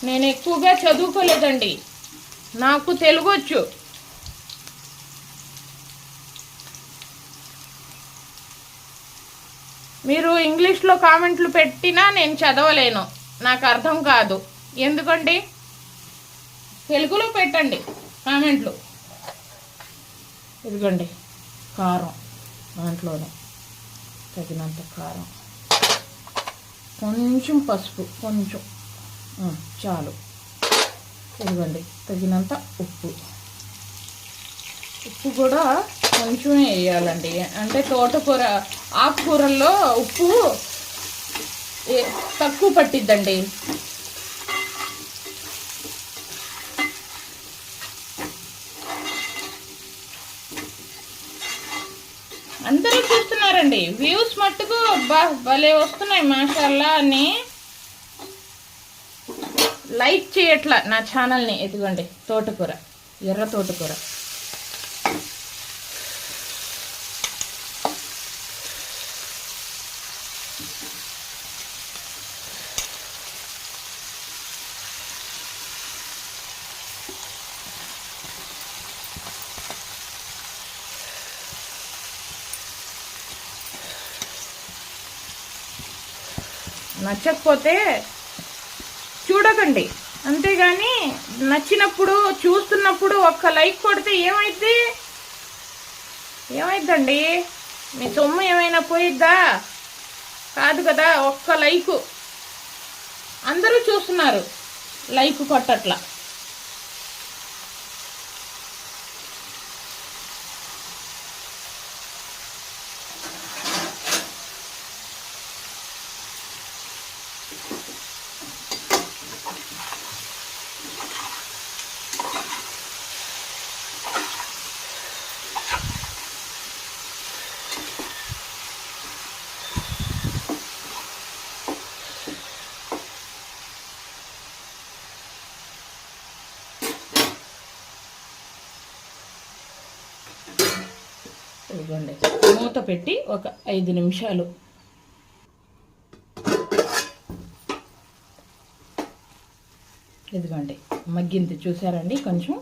నేను ఎక్కువగా చదువుకోలేదండి, నాకు తెలుగు వచ్చు. మీరు ఇంగ్లీష్లో కామెంట్లు పెట్టినా నేను చదవలేను, నాకు అర్థం కాదు. ఎందుకండి? తెలుగులో పెట్టండి కామెంట్లు. ఇదిగోండి కారం, దాంట్లోనే తగినంత కారం, కొంచెం పసుపు, కొంచెం చాలు. ఇదిగోండి తగినంత ఉప్పు. ఉప్పు కూడా కొంచెమే వేయాలండి, అంటే తోటకూర ఆకుకూరల్లో ఉప్పు తక్కువ పట్టిద్దండి. అందరూ చూస్తున్నారండి, వ్యూస్ మట్టుకు భలే వస్తున్నాయి మాషాల్లా అని. లైక్ చేయట్లా నా ఛానల్ని. ఎదుగోండి తోటకూర, ఎర్ర తోటకూర. నచ్చకపోతే చూడకండి, అంతేగాని నచ్చినప్పుడు చూస్తున్నప్పుడు ఒక్క లైక్ కొడితే ఏమైద్దండి? మీ సొమ్ము ఏమైనా పోయిద్దా? కాదు కదా. ఒక్క లైకు, అందరూ చూస్తున్నారు, లైక్ కొట్టట్లా. ఇదిగోండి మూత పెట్టి ఒక 5 నిమిషాలు. ఇదిగోండి మగ్గింది చూసారండి కొంచెం.